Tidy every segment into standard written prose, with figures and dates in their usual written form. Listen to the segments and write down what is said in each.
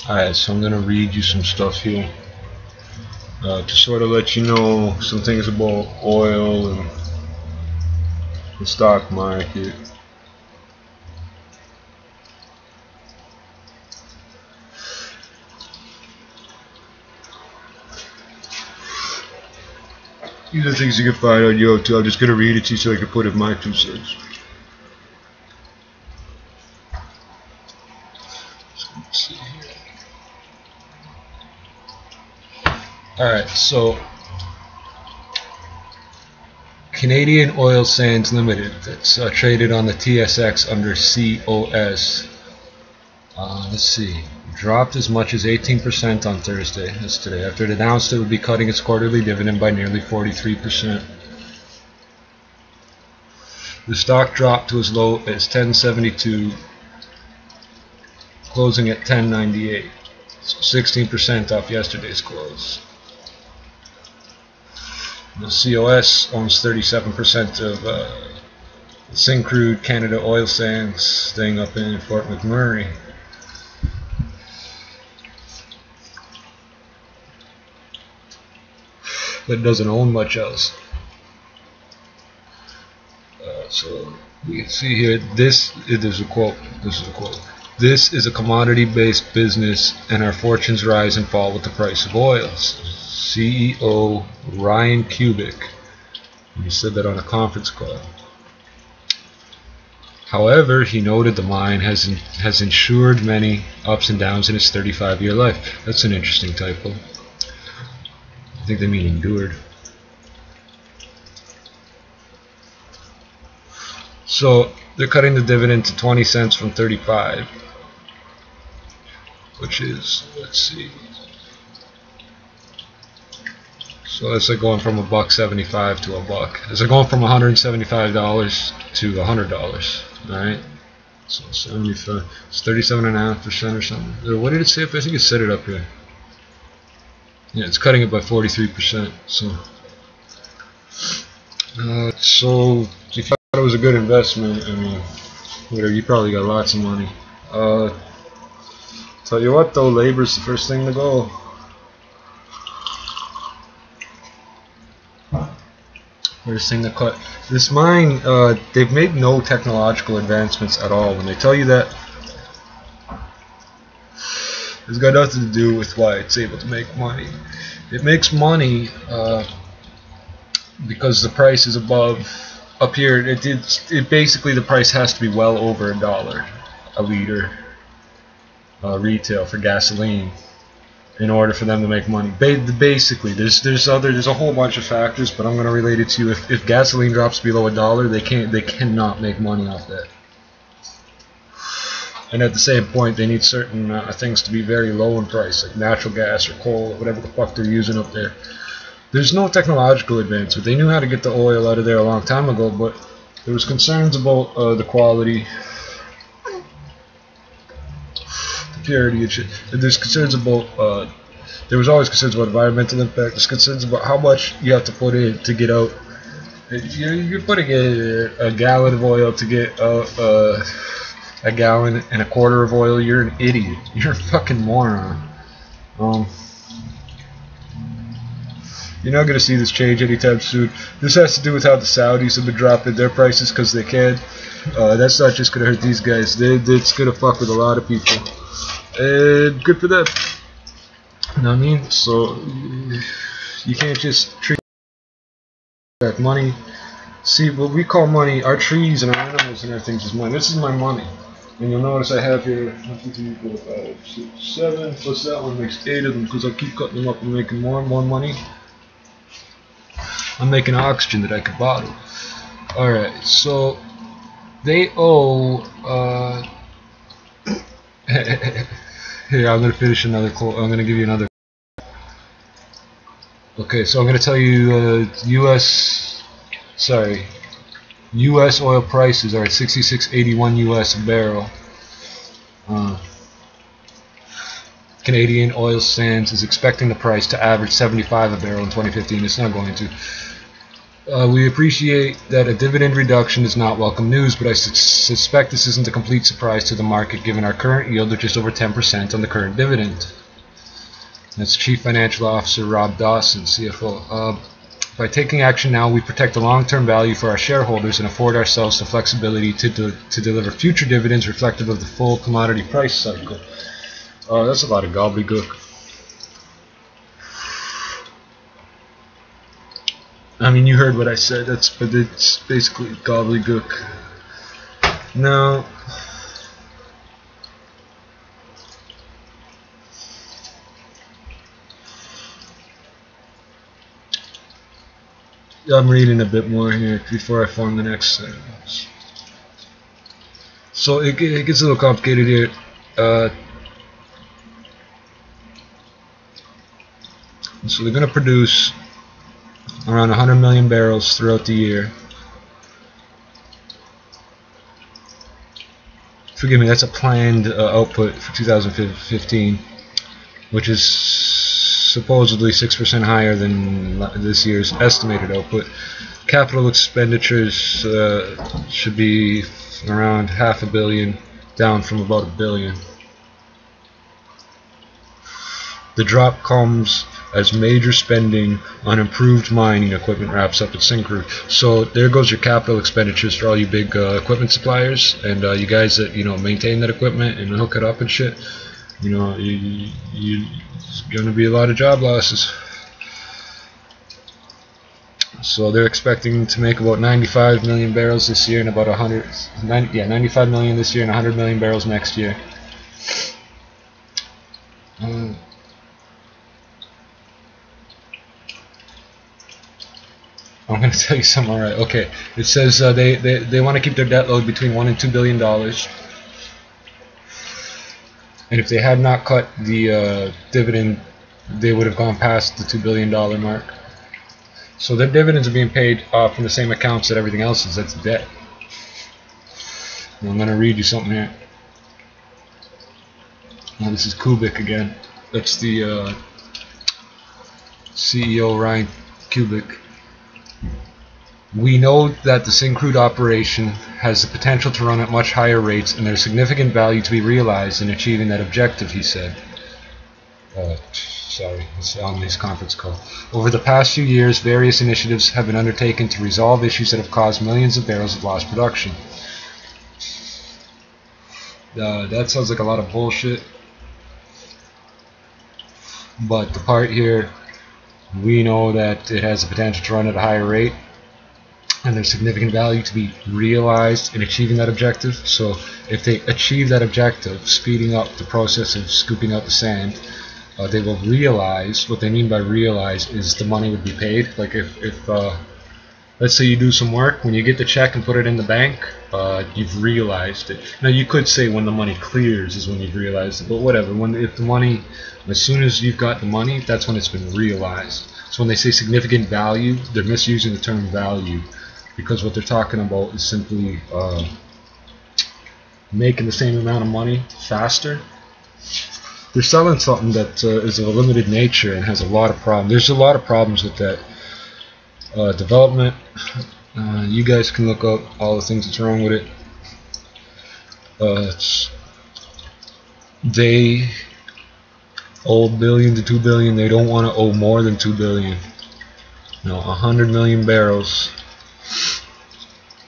Alright, so I'm gonna read you some stuff here to sort of let you know some things about oil and the stock market. These are things you can find on YouTube. I'm just gonna read it to you so I can put in my 2 cents. Let's see here. Alright, so Canadian Oil Sands Limited, that's traded on the TSX under COS. Let's see, dropped as much as 18% on Thursday, that's today, after it announced it would be cutting its quarterly dividend by nearly 43%. The stock dropped to as low as 10.72, closing at 10.98, so 16% off yesterday's close. The COS owns 37% of Syncrude Canada Oil Sands, staying up in Fort McMurray. But doesn't own much else. So we can see here, this is a quote. This is a commodity-based business, and our fortunes rise and fall with the price of oil. CEO Ryan Kubik. He said that on a conference call. However, he noted the mine has ensured many ups and downs in its 35-year life. That's an interesting typo. I think they mean endured. So they're cutting the dividend to 20 cents from 35, which is, let's see, so it's like going from $1.75 to $1. It's like going from $175 to $100. All right, so 75, it's 37.5% or something. What did it say? I think it said it up here. Yeah, it's cutting it by 43%. So so if you thought it was a good investment, I mean, whatever, you probably got lots of money. Tell you what though, labor's the first thing to go. First thing to cut. This mine, they've made no technological advancements at all. When they tell you that, it's got nothing to do with why it's able to make money. It makes money because the price is above. Up here, it basically, the price has to be well over $1 a liter retail for gasoline in order for them to make money. Basically, there's a whole bunch of factors, but I'm going to relate it to you. If gasoline drops below $1, they cannot make money off that. And at the same point, they need certain things to be very low in price, like natural gas or coal or whatever the fuck they're using up there. There's no technological advancement. They knew how to get the oil out of there a long time ago, but there was concerns about the quality, the purity and shit. And there's concerns about, there was always concerns about environmental impact. There's concerns about how much you have to put in to get out. You're putting a gallon of oil to get out a gallon and a quarter of oil. You're an idiot. You're a fucking moron. You're not going to see this change anytime soon. This has to do with how the Saudis have been dropping their prices because they can. That's not just going to hurt these guys. It's going to fuck with a lot of people. And good for them. You know what I mean? So you can't just treat that money. See, what we call money, our trees and our animals and everything is money. This is my money. And you'll notice I have here 1, 2, 3, 4, 5, 6, 7, plus that one makes 8 of them because I keep cutting them up and making more and more money. I'm making oxygen that I could bottle. Alright, so they owe here, I'm gonna finish another quote. I'm gonna give you another. Okay, so I'm gonna tell you US oil prices are at 66.81 US a barrel. Canadian Oil Sands is expecting the price to average 75 a barrel in 2015. It's not going to. We appreciate that a dividend reduction is not welcome news, but I suspect this isn't a complete surprise to the market given our current yield of just over 10% on the current dividend. That's Chief Financial Officer Rob Dawson, CFO. By taking action now, we protect the long-term value for our shareholders and afford ourselves the flexibility to deliver future dividends reflective of the full commodity price cycle. That's a lot of gobbledygook. I mean, you heard what I said. But it's basically gobbledygook. Now, I'm reading a bit more here before I form the next sentence. So it gets a little complicated here. So they're going to produce around 100 million barrels throughout the year. Forgive me, that's a planned output for 2015, which is supposedly 6% higher than this year's estimated output. Capital expenditures should be around $500 million, down from about $1 billion. The drop comes as major spending on improved mining equipment wraps up at Syncrude. So there goes your capital expenditures for all you big equipment suppliers and you guys that maintain that equipment and hook it up and shit. It's going to be a lot of job losses. So they're expecting to make about 95 million barrels this year and about 95 million this year and 100 million barrels next year. I'm going to tell you something. All right, okay. It says they want to keep their debt load between $1 and $2 billion. And if they had not cut the dividend, they would have gone past the $2 billion mark. So their dividends are being paid from the same accounts that everything else is. That's debt. And I'm going to read you something here. Now this is Kubik again. That's the CEO, Ryan Kubik. We know that the Syncrude operation has the potential to run at much higher rates, and there's significant value to be realized in achieving that objective, he said. It's on this conference call. Over the past few years, various initiatives have been undertaken to resolve issues that have caused millions of barrels of lost production. That sounds like a lot of bullshit. But the part here, we know that it has the potential to run at a higher rate, and there's significant value to be realized in achieving that objective. So if they achieve that objective, speeding up the process of scooping out the sand, they will realize, what they mean by realize is the money would be paid. Like if let's say you do some work, when you get the check and put it in the bank, you've realized it. Now you could say when the money clears is when you've realized it, but whatever. As soon as you've got the money, that's when it's been realized. So when they say significant value, they're misusing the term value, because what they're talking about is simply making the same amount of money faster. They're selling something that is of a limited nature and has a lot of problems. There's a lot of problems with that development. You guys can look up all the things that's wrong with it. They owe $1 billion to $2 billion. They don't want to owe more than $2 billion. 100 million barrels.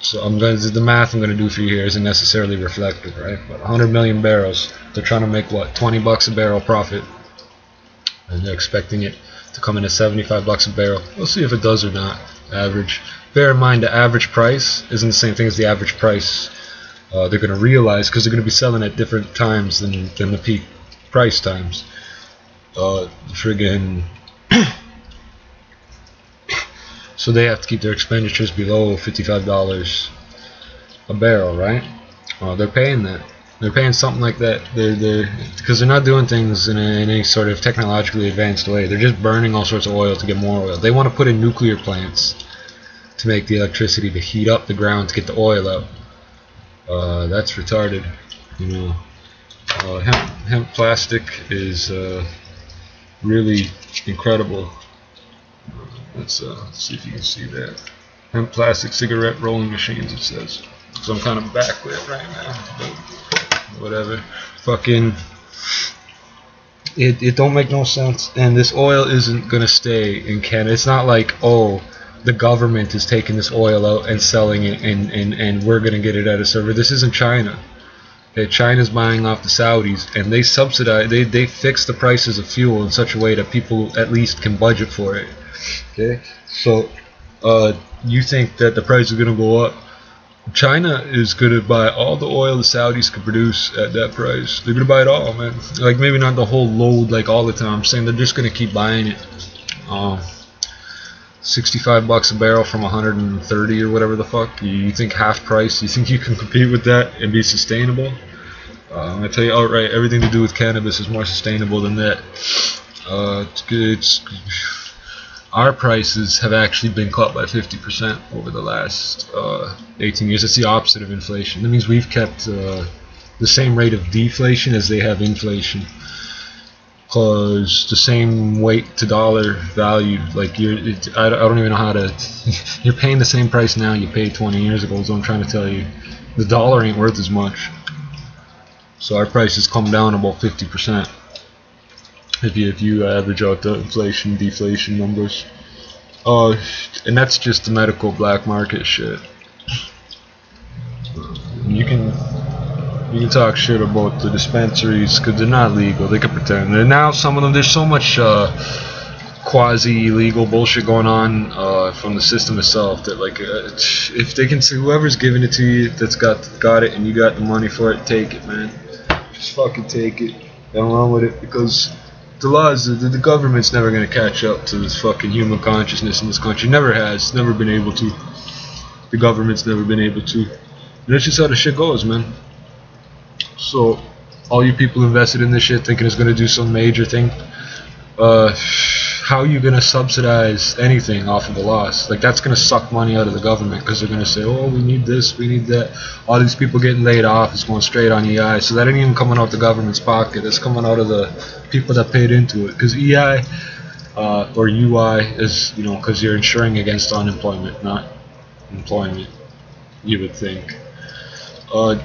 So the math I'm going to do for you here isn't necessarily reflective, right? But 100 million barrels, they're trying to make what, $20 a barrel profit, and they're expecting it to come in at $75 a barrel. We'll see if it does or not. Average. Bear in mind, the average price isn't the same thing as the average price they're going to realize, because they're going to be selling at different times than the peak price times. Friggin' so they have to keep their expenditures below $55 a barrel, right? They're paying that. They're paying something like that. Because they're not doing things in any sort of technologically advanced way. They're just burning all sorts of oil to get more oil. They want to put in nuclear plants to make the electricity to heat up the ground to get the oil out. That's retarded, Hemp plastic is really incredible. Let's see if you can see that. And plastic cigarette rolling machines, it says. So I'm kind of backlit right now, but whatever. Fucking, it don't make no sense. And this oil isn't gonna stay in Canada. It's not like, oh, the government is taking this oil out and selling it, and we're gonna get it at a server. This isn't China. Okay, China's buying off the Saudis, and they subsidize. They fix the prices of fuel in such a way that people at least can budget for it. Okay, so you think that the price is gonna go up? China is gonna buy all the oil the Saudis can produce at that price. They're gonna buy it all, man. Like maybe not the whole load, like all the time. I'm saying they're just gonna keep buying it. $65 a barrel from 130 or whatever the fuck. You think half price? You think you can compete with that and be sustainable? I'm gonna tell you outright, everything to do with cannabis is more sustainable than that. It's good. Our prices have actually been cut by 50% over the last 18 years. It's the opposite of inflation. That means we've kept the same rate of deflation as they have inflation. Because the same weight to dollar value, like I don't even know how to. You're paying the same price now you paid 20 years ago. Is what I'm trying to tell you. The dollar ain't worth as much. So our prices come down about 50%. If you average out the inflation deflation numbers, and that's just the medical black market shit. You can talk shit about the dispensaries because they're not legal. They can pretend. And now some of them, there's so much quasi-legal bullshit going on from the system itself that like if they can say whoever's giving it to you that's got it and you got the money for it, take it, man. Just fucking take it. Don't run with it because the laws, the government's never going to catch up to this fucking human consciousness in this country. Never has. Never been able to. The government's never been able to. And that's just how the shit goes, man. So, all you people invested in this shit thinking it's going to do some major thing, how are you going to subsidize anything off of a loss? Like, that's going to suck money out of the government because they're going to say, oh, we need this, we need that. All these people getting laid off is going straight on EI. So that ain't even coming out the government's pocket. It's coming out of the people that paid into it. Because EI or UI is, you know, because you're insuring against unemployment, not employment, you would think.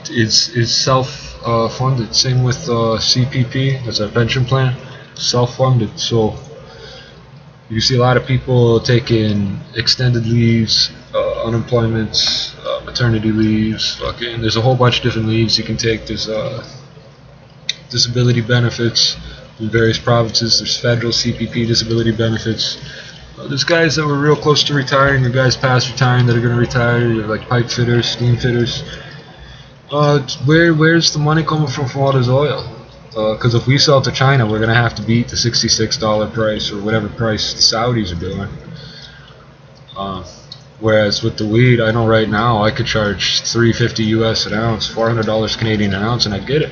Is self-funded. Same with CPP, that's our pension plan. Self-funded. So you see a lot of people taking extended leaves, unemployment, maternity leaves, fucking, there's a whole bunch of different leaves you can take. There's disability benefits in various provinces. There's federal CPP disability benefits. There's guys that were real close to retiring, there's guys past retiring that are going to retire. You're like pipe fitters, steam fitters. Where's the money coming from all this oil? Because if we sell to China, we're going to have to beat the $66 price or whatever price the Saudis are doing. Whereas with the weed, I know right now I could charge $3.50 US an ounce, $400 Canadian an ounce, and I'd get it.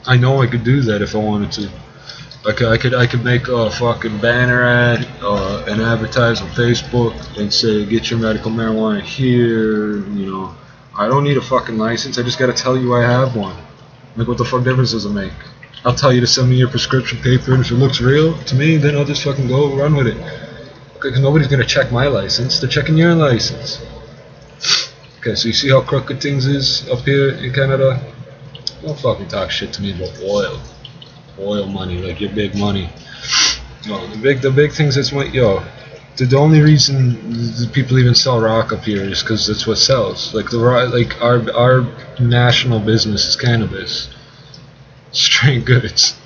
I know I could do that if I wanted to. I could make a fucking banner ad and advertise on Facebook and say, get your medical marijuana here, you know. I don't need a fucking license, I just gotta tell you I have one. Like, what the fuck difference does it make? I'll tell you to send me your prescription paper, and if it looks real to me, then I'll just fucking go run with it. Because nobody's gonna check my license, they're checking your license. Okay, so you see how crooked things is up here in Canada? Don't fucking talk shit to me about oil. Oil money, like your big money. No, the big things that's what, yo, the only reason the people even sell rock up here is because that's what sells. Like our national business is cannabis, straight goods.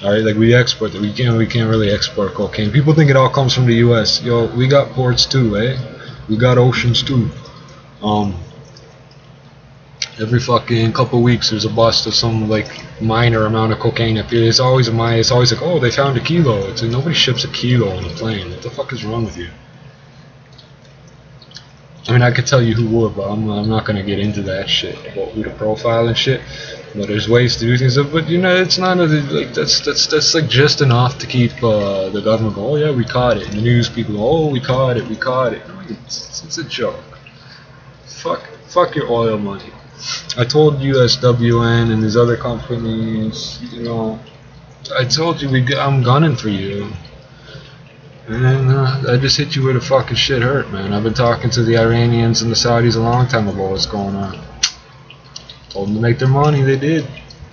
All right, like we export it. We can't really export cocaine. People think it all comes from the U.S. Yo, we got ports too, eh? We got oceans too. Every fucking couple weeks there's a bust of some like minor amount of cocaine up here. It's always it's always like, oh, they found a kilo. It's like nobody ships a kilo on a plane. What the fuck is wrong with you? I mean, I could tell you who would, but I'm not gonna get into that shit about who to profile and shit. But there's ways to do things. But you know, it's not like that's like just enough to keep the government going, oh yeah, we caught it. And the news people go, oh, we caught it. Like, it's a joke. Fuck your oil money. I told USWN and these other companies, you know, I told you I'm gunning for you. And I just hit you where the fucking shit hurt, man. I've been talking to the Iranians and the Saudis a long time about what's going on. Told them to make their money, they did.